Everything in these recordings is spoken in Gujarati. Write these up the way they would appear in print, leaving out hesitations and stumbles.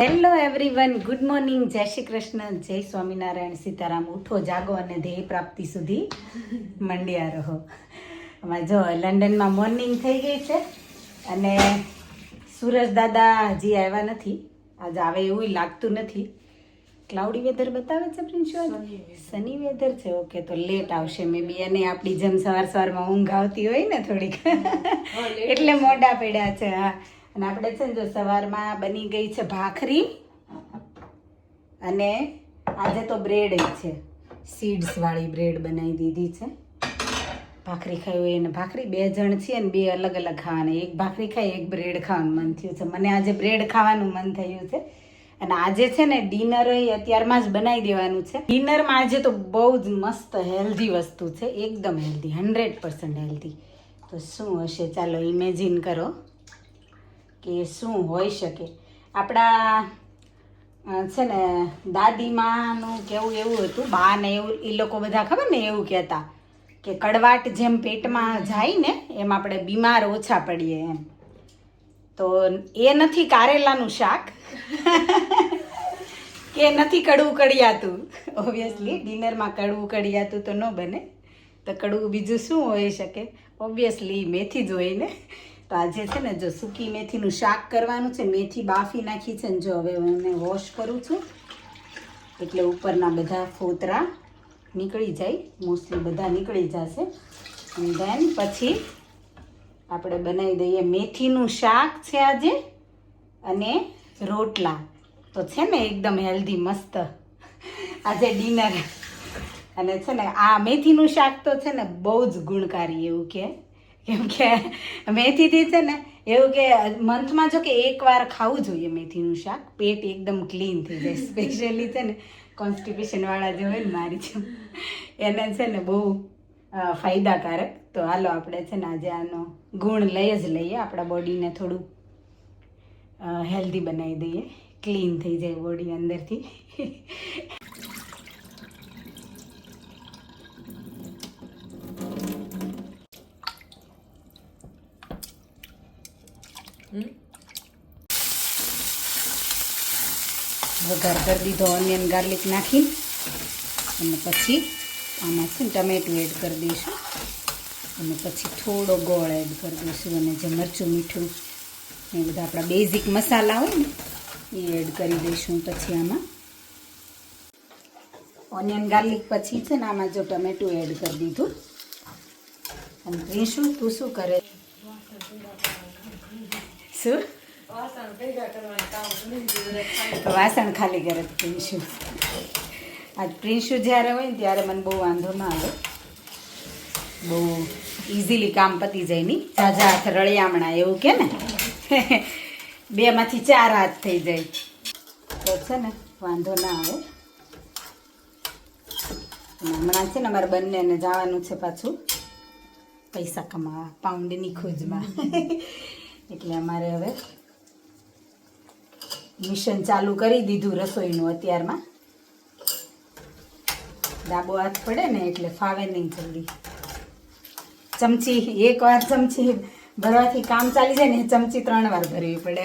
હેલો એવરીવન, ગુડ મોર્નિંગ, જય શ્રી કૃષ્ણ, જય સ્વામિનારાયણ, સીતારામ. ઉઠો, જાગો અને ધ્યેય પ્રાપ્તિ સુધી મંડ્યા રહો. આમાં જો લંડનમાં મોર્નિંગ થઈ ગઈ છે અને સુરજ દાદા હજી આવ્યા નથી. આજે આવે એવું લાગતું નથી. ક્લાઉડી વેધર બતાવે છે પ્રિન્સિપલ, સની વેધર છે. ઓકે, તો લેટ આવશે મે બી. અને આપણી જેમ સવારમાં ઊંઘ આવતી હોય ને થોડીક એટલે મોડા પડ્યા છે. હા, અને આપણે છે ને જો સવારમાં બની ગઈ છે ભાખરી અને આજે તો બ્રેડ છે, સીડ્સ વાળી બ્રેડ બનાવી દીધી છે. ભાખરી ખાઈ હોય અને ભાખરી 2 જણ છીએ ને 2 અલગ અલગ ખાવાના. એક ભાખરી ખાઈ, એક બ્રેડ ખાવાનું મન થયું છે. મને આજે બ્રેડ ખાવાનું મન થયું છે. અને આજે છે ને ડિનર અત્યારમાં જ બનાવી દેવાનું છે. ડિનરમાં આજે તો બહુ જ મસ્ત હેલ્ધી વસ્તુ છે, એકદમ હેલ્ધી, 100% હેલ્ધી. તો શું હશે ચાલો ઇમેજિન કરો કે શું હોઈ શકે. આપણા છે ને દાદીમાનું કેવું એવું હતું, બા ને એવું, એ લોકો બધા ખબર ને એવું કહેતા કે કડવાટ જેમ પેટમાં જાય ને એમ આપણે બીમાર ઓછા પડીએ એમ. તો એ નથી કારેલાનું શાક કે નથી કડવું કડિયાતું. ઓબ્વિયસલી ડિનરમાં કડવું કડિયાતું તો ન બને. તો કડવું બીજું શું હોઈ શકે? ઓબ્વિયસલી મેથી જ હોય ને. તો આજે છે ને જો સૂકી મેથીનું શાક કરવાનું છે. મેથી બાફી નાખી છે ને જો હવે હું એને વોશ કરું છું એટલે ઉપરના બધા ફોતરા નીકળી જાય, મોસ્ટલી બધા નીકળી જશે. અને દેન પછી આપણે બનાવી દઈએ મેથીનું શાક છે આજે અને રોટલા. તો છે ને એકદમ હેલ્ધી મસ્ત આજે ડિનર. અને છે ને આ મેથીનું શાક તો છે ને બહુ જ ગુણકારી એવું કે, કેમ કે મેથીથી છે ને એવું કે મંથમાં જો કે 1 વાર ખાવું જોઈએ મેથીનું શાક. પેટ એકદમ ક્લીન થઈ જાય. સ્પેશિયલી છે ને કોન્સ્ટિપેશનવાળા જે હોય ને મારી જેમ, એને છે ને બહુ ફાયદાકારક. તો હાલો આપણે છે ને આજે આનો ગુણ લઈ જ લઈએ, આપણા બોડીને થોડું હેલ્ધી બનાવી દઈએ, ક્લીન થઈ જાય બોડી અંદરથી. વઘાર કરી દીધો ઓનિયન ગાર્લિક નાખી અને પછી આમાં છે ને ટમેટું એડ કરી દઈશું અને પછી થોડો ગોળ એડ કરી દઈશું અને જે મરચું મીઠું એ બધા આપણા બેઝિક મસાલા હોય ને એ એડ કરી દઈશું. પછી આમાં ઓનિયન ગાર્લિક પછી છે ને આમાં જો ટમેટું એડ કરી દીધું. અને પ્રિન્સુ તું શું કરે? શું વાસણ ખાલી કરે પ્રિન્સુ? આજ પ્રિન્સુ જ્યારે હોય ને ત્યારે મને બહુ વાંધો ના આવે, બહુ ઇઝીલી કામ પતી જાય. નહીં ઝાઝા હાથ રળિયામણા એવું કે ને 2 માંથી 4 હાથ થઈ જાય તો છે ને વાંધો ના આવે. હમણાં છે ને અમારે બંનેને જવાનું છે પાછું પૈસા કમાવા, પાઉન્ડની ખોજમાં. એટલે અમારે હવે મિશન ચાલુ કરી દીધું રસોઈનું. અત્યારમાં ડાબો હાથ પડે ને એટલે ફાવે નહીં જલ્દી. ચમચી 1 વાર ચમચી ભરવાથી કામ ચાલી જાય ને, ચમચી 3 વાર ભરવી પડે.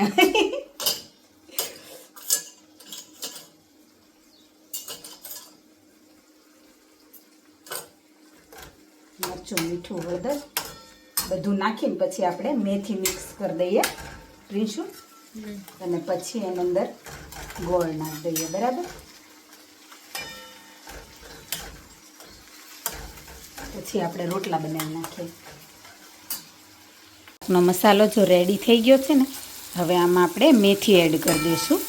મરચું, મીઠું, હળદર બધું નાખીને પછી આપણે મેથી મિક્સ કરી દઈએ પ્રિન્સુ. અને પછી એની અંદર ગોળ નાખી દઈએ. બરાબર? પછી આપણે રોટલા બનાવી નાખીએ. નો મસાલો જો રેડી થઈ ગયો છે ને, હવે આમાં આપણે મેથી એડ કરી દઈશું.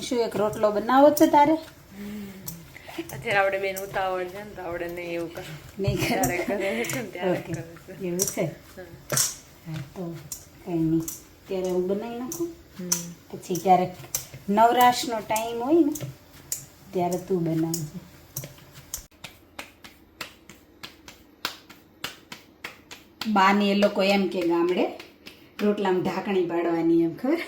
શું એક રોટલો બનાવો છે તારે? અત્યારે આપણે બેન ઉતાવળ છે ને તો આપણે નહીં એવું કર નહીં ત્યારે કરે છે ને ત્યારે ઓકે, કરે છે. એવું છે. હા તો કંઈ નહીં, ત્યારે હું બનાવી નાખું. પછી ક્યારેક નવરાશનો ટાઈમ હોય ને ત્યારે તું બનાવજે. બાને એ લોકો એમ કે ગામડે રોટલામાં ઢાંકણી પાડવાની એમ ખબર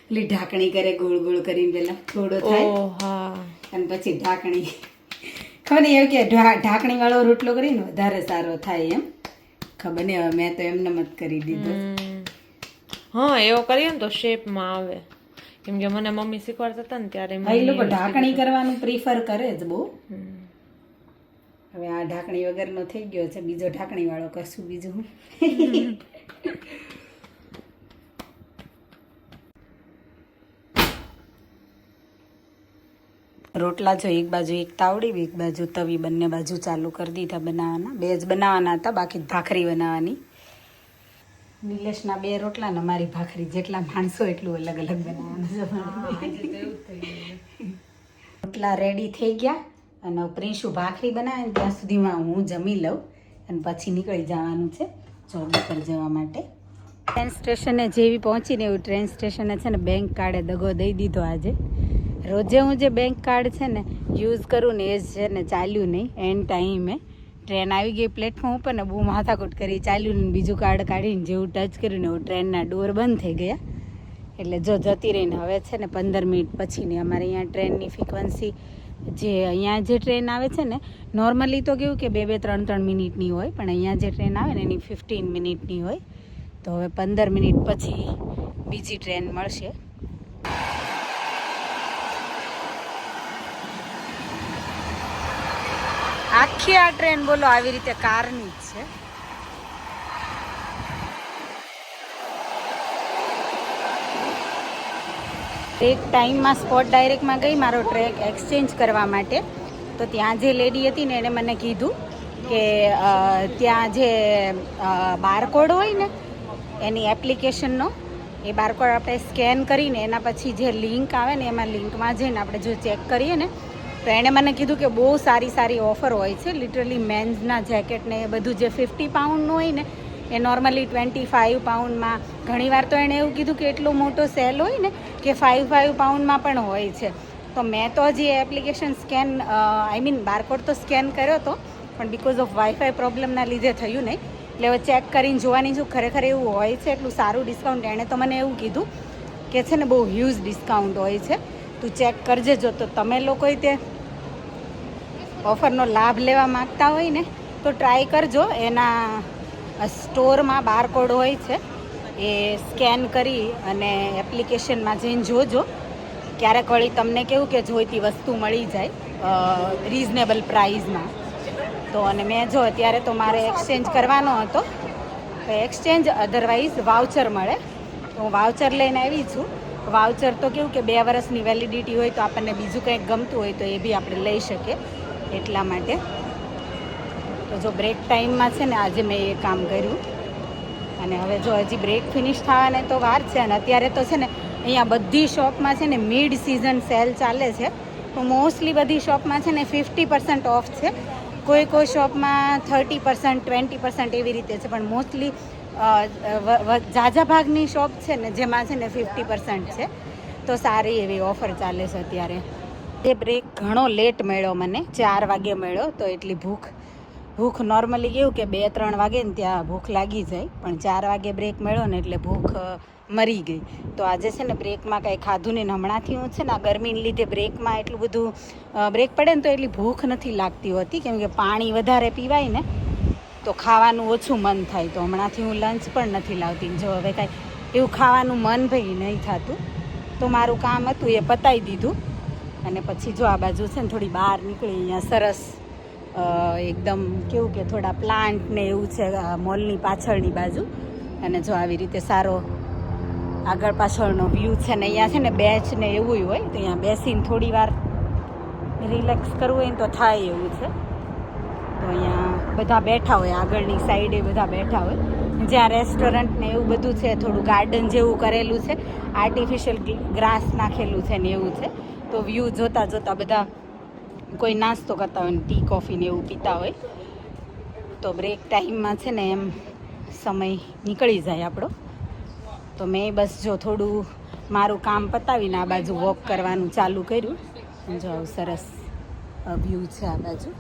પેલી ઢાંકણી કરે ગોળ ગોળ કરીને પેલા થોડો થાય ઓ હા અને પછી ઢાંકણી ખબર નહીં એવું કે ઢાંકણી વાળો રોટલો કરીને વધારે સારો થાય એમ ખબર નહીં હવે મેં તો એમને મત કરી દીધો હા એવો કરીએ ને તો શેપમાં આવે કેમ કે મને મમ્મી શીખવાડતા હતા ને ત્યારે હા એ લોકો ઢાંકણી કરવાનું પ્રિફર કરે જ બહુ હવે આ ઢાંકણી વગરનો થઈ ગયો છે બીજો ઢાંકણી વાળો કરશું બીજું રોટલા જો એક બાજુ એક તાવડી એક બાજુ તવી બંને બાજુ ચાલુ કરી દીધા બનાવવાના બે જ બનાવવાના હતા બાકી ભાખરી બનાવવાની નિલેશના 2 રોટલા ને મારી ભાખરી જેટલા માણસો એટલું અલગ અલગ બનાવવાના રોટલા રેડી થઈ ગયા અને પ્રિન્શુ ભાખરી બનાવે ને ત્યાં સુધીમાં હું જમી લઉં અને પછી નીકળી જવાનું છે જોબ પર જવા માટે ટ્રેન સ્ટેશને જેવી પહોંચીને એવું ટ્રેન સ્ટેશને છે ને બેંક કાર્ડે દગો દઈ દીધો આજે રોજે હું જે બેંક કાર્ડ છે ને યુઝ કરું ને એ જ છે ને ચાલ્યું નહીં એન્ડ ટાઈમે ટ્રેન આવી ગઈ પ્લેટફોર્મ ઉપર ને બહુ માથાકૂટ કરી ચાલ્યું ને બીજું કાર્ડ કાઢીને જેવું ટચ કર્યું ને એવું ટ્રેનના ડોર બંધ થઈ ગયા એટલે જો જતી રહીને હવે છે ને 15 મિનિટ પછીની અમારે અહીંયા ટ્રેનની ફ્રિકવન્સી જે અહીંયા જે ટ્રેન આવે છે ને નોર્મલી તો કેવું કે 2-3 મિનિટની હોય પણ અહીંયા જે ટ્રેન આવે ને એની 15 મિનિટની હોય તો હવે 15 મિનિટ પછી બીજી ટ્રેન મળશે આખી આ ટ્રેન બોલો આવી રીતે કારની જ છે એક ટાઈમમાં સ્પોટ ડાયરેક્ટમાં ગઈ મારો ટ્રેક એક્સચેન્જ કરવા માટે તો ત્યાં જે લેડી હતી ને એણે મને કીધું કે ત્યાં જે બારકોડ હોય ને એની એપ્લિકેશનનો એ બારકોડ આપણે સ્કેન કરીને એના પછી જે લિંક આવે ને એમાં લિંકમાં જઈને આપણે જો ચેક કરીએ ને તો એણે મને કીધું કે બહુ સારી ઓફર હોય છે લિટરલી મેન્સના જેકેટ ને એ બધું જે 50 પાઉન્ડનું હોય ને એ નોર્મલી 25 પાઉન્ડમાં ઘણીવાર તો એણે એવું કીધું કે એટલો મોટો સેલ હોય ને કે 5 પાઉન્ડમાં પણ હોય છે તો મેં તો હજી એપ્લિકેશન સ્કેન બારકોડ તો સ્કેન કર્યો હતો પણ બિકોઝ ઓફ વાઈફાઈ પ્રોબ્લેમના લીધે થયું નહીં એટલે હવે ચેક કરીને જોવાની છું ખરેખર એવું હોય છે એટલું સારું ડિસ્કાઉન્ટ એણે તો મને એવું કીધું કે છે ને બહુ હ્યુજ ડિસ્કાઉન્ટ હોય છે તું ચેક કરજે જો તો તમે લોકોએ તે ઓફરનો લાભ લેવા માગતા હોય ને તો ટ્રાય કરજો એના સ્ટોરમાં બારકોડ હોય છે એ સ્કેન કરી અને એપ્લિકેશનમાં જઈને જોજો ક્યારેક વળી તમને કેવું કે જોઈતી વસ્તુ મળી જાય રિઝનેબલ પ્રાઇઝમાં તો અને મેં જો અત્યારે તો મારે એક્સચેન્જ કરવાનો હતો તો એક્સચેન્જ અધરવાઇઝ વાઉચર મળે તો હું વાઉચર લઈને આવી છું વાઉચર તો કેવું કે 2 વર્ષની વેલિડિટી હોય તો આપણને બીજું કંઈક ગમતું હોય તો એ બી આપણે લઈ શકીએ એટલા માટે તો જો બ્રેક ટાઈમમાં છે ને આજે મેં એ કામ કર્યું અને હવે જો હજી બ્રેક ફિનિશ થવાને તો વાર છે અને અત્યારે તો છે ને અહીંયા બધી શોપમાં છે ને મિડ સિઝન સેલ ચાલે છે તો મોસ્ટલી બધી શોપમાં છે ને 50% ઓફ છે કોઈ શોપમાં 30% 20% એવી રીતે છે પણ મોસ્ટલી ઝાઝા ભાગની શોપ છે ને જેમાં છે ને 50% છે તો સારી એવી ઓફર ચાલે છે અત્યારે એ બ્રેક ઘણો લેટ મળ્યો મને 4 વાગે મળ્યો તો એટલી ભૂખ નોર્મલી કેવું કે 2-3 વાગે ને ત્યાં ભૂખ લાગી જાય પણ 4 વાગે બ્રેક મળ્યો ને એટલે ભૂખ મરી ગઈ તો આજે છે ને બ્રેકમાં કંઈ ખાધું ને હમણાંથી હું છે ને આ ગરમીને લીધે બ્રેકમાં એટલું બધું બ્રેક પડે ને તો એટલી ભૂખ નથી લાગતી હોતી કેમ કે પાણી વધારે પીવાય ને તો ખાવાનું ઓછું મન થાય તો હમણાંથી હું લંચ પણ નથી લાવતી જો હવે કાંઈ એવું ખાવાનું મન ભાઈ નહીં થતું તો મારું કામ હતું એ પતાવી દીધું અને પછી જો આ બાજુ છે ને થોડી બહાર નીકળી અહીંયા સરસ એકદમ કેવું કે થોડા પ્લાન્ટ ને એવું છે મોલની પાછળની બાજુ અને જો આવી રીતે સારો આગળ પાછળનો વ્યૂ છે ને અહીંયા છે ને બેચ ને એવું હોય તો અહીંયા બેસીને થોડી વાર રિલેક્સ કરવું હોય ને તો થાય એવું છે તો અહીંયા બધા બેઠા હોય આગળની સાઈડે બધા બેઠા હોય જ્યાં રેસ્ટોરન્ટ ને એવું બધું છે થોડું ગાર્ડન જેવું કરેલું છે આર્ટિફિશિયલ ગ્રાસ નાખેલું છે ને એવું છે તો વ્યૂ જોતા બધા કોઈ નાસ્તો કરતા હોય ને ટી કોફી ને એવું પીતા હોય તો બ્રેક ટાઈમમાં છે ને એમ સમય નીકળી જાય આપણો તો મેં બસ જો થોડું મારું કામ પતાવીને આ બાજુ વોક કરવાનું ચાલુ કર્યું જો સરસ વ્યૂ છે આ બાજુ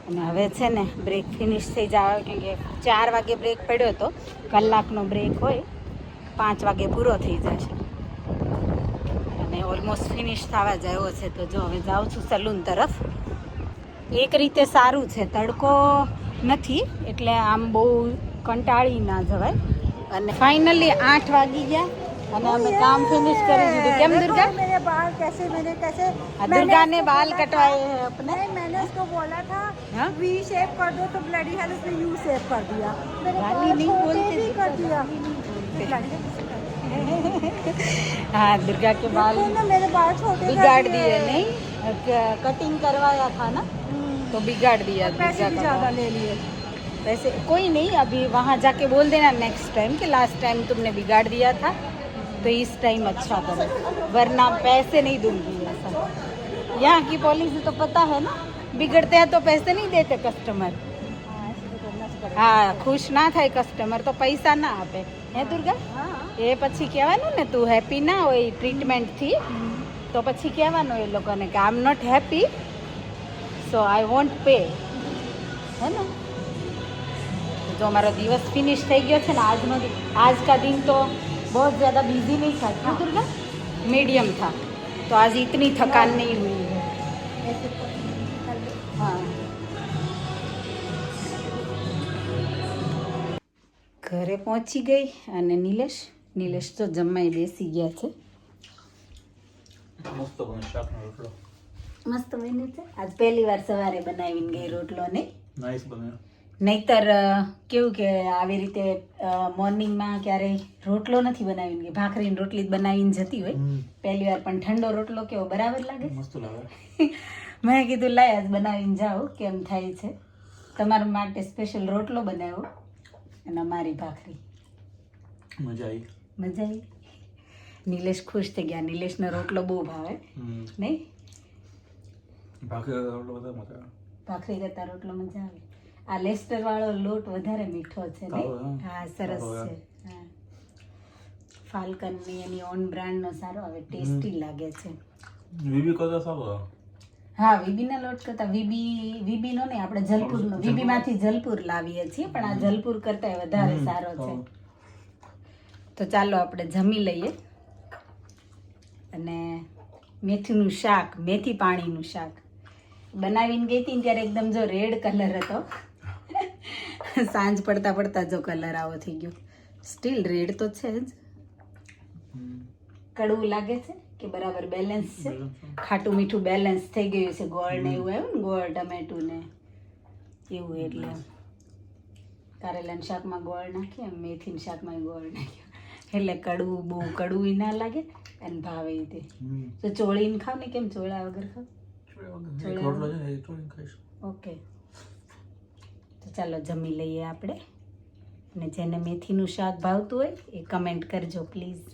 અને હવે છે ને બ્રેક ફિનિશ થઈ જવા, કેમ કે 4 વાગે બ્રેક પડ્યો હતો, કલાકનો બ્રેક હોય, 5 વાગે પૂરો થઈ જશે અને ઓલમોસ્ટ ફિનિશ થવા જાય છે. તો જો હવે જાઉં છું સલૂન તરફ. એક રીતે સારું છે, તડકો નથી એટલે આમ બહુ કંટાળી ના જવાય. અને ફાઇનલી 8 વાગી ગયા અને અમે કામ ફિનિશ કરી દીધું. કેમ દુર્ગા? मेरे बाल कैसे मैंने कैसे दुर्गा ने बाल कटवाए हैं अपने. नहीं मैंने उसको बोला था हाँ? वी शेप कर दो तो ब्लडी हेल उसने यू शेप कर दिया मेरे गाली बाल नहीं छोटे बोलते, भी कर दिया हाँ दुर्गा के बाल देखो ना मेरे बाल छोटे कर बिगाड़ दिए. नहीं कटिंग करवाया था ना तो बिगाड़ दिया. पैसे दुर्गा भी का ज्यादा बाल. ले लिए वैसे कोई नहीं, अभी वहाँ जाके बोल देना नेक्स्ट टाइम कि लास्ट टाइम तुमने बिगाड़ दिया था तो इस टाइम अच्छा करो, वरना पैसे नहीं दूंगी. ऐसा यहाँ की पॉलिसी तो पता है ना, बिगड़ते हैं तो पैसे नहीं देते कस्टमर. હા ખુશ ના થાય કસ્ટમર તો પૈસા ના આપે. હે દુર્ગા? એ પછી કહેવાનું ને તું હેપી ના હોય ટ્રીટમેન્ટથી તો પછી કહેવાનું એ લોકોને કે I am not happy so I want pay. હે ને? जो हमारा दिवस फिनिश થઈ ગયો છે ને આજનો आज का दिन तो बहुत ज़्यादा बिजी नहीं था. हाँ दुर्गा? मीडियम था, तो आज इतनी थकान नहीं हुई है. हाँ ઘરે પહોંચી ગઈ અને નિલેશ તો જમાઈ બેસી ગયા છે. મસ્ત બન્યું છે. આજ પહેલી વાર સવારે બનાવીને ગઈ રોટલો. નહીં નાઈસ બન્યો. નહીતર કેવું કે આવી રીતે મોર્નિંગમાં ક્યારેય રોટલો નથી બનાવીને ગઈ, ભાખરીની રોટલી જ બનાવીને જતી હોય પહેલી વાર. પણ ઠંડો રોટલો કેવો બરાબર લાગે? મસ્ત લાગે. મેં કીધું લાય આજ બનાવીને જાઓ કેમ થાય છે. તમારા માટે સ્પેશિયલ રોટલો બનાવ્યો અને અમારી ભાખરી. મજા આવી. મજા આવી. નિલેશ ખુશ થઈ ગયા. નિલેશનો રોટલો બહુ ભાવે. નહીં? ભાખરી રોટલો બધા મજા આવે. ભાખરી કરતા રોટલો મજા આવે. આ લેસ્ટર વાળો લોટ વધારે મીઠો છે. નહીં? હા સરસ છે. હા ફાલ્કનની એની ઓન બ્રાન્ડનો સારો આવે, ટેસ્ટી લાગે છે. વીબી કરતા સારો. હા વીબીના લોટ કરતા વીબીનો નહીં, આપણે જલપુરનો, વીબીમાંથી જલપુર લાવીએ છીએ, પણ આ જલપુર કરતા વધારે સારો છે. તો ચાલો આપણે જમી લઈએ. અને મેથીનું શાક, મેથી પાણીનું શાક બનાવીને ગઈ હતી ત્યારે એકદમ જો રેડ કલર હતો. સાંજ પડતા પડતા જો કલર આવો થઈ ગયો. સ્ટીલ રેડ તો છે જ. કડવું લાગે છે કે બરાબર બેલેન્સ છે? ખાટું મીઠું બેલેન્સ થઈ ગયું છે. ગોળ ને એવું આવ્યું ને, ગોળ ટમેટું ને એવું. એટલે કારેલાના શાકમાં ગોળ નાખીએ, મેથીના શાકમાં ગોળ નાખ્યો એટલે કડવું, બહુ કડવું ના લાગે અને ભાવે તે. તો ચોળીને ખાવ ને, કેમ ચોળા વગર ખાવ? ઓકે તો ચાલો જમી લઈએ આપણે. અને જેને મેથીનું શાક ભાવતું હોય એ કમેન્ટ કરજો પ્લીઝ.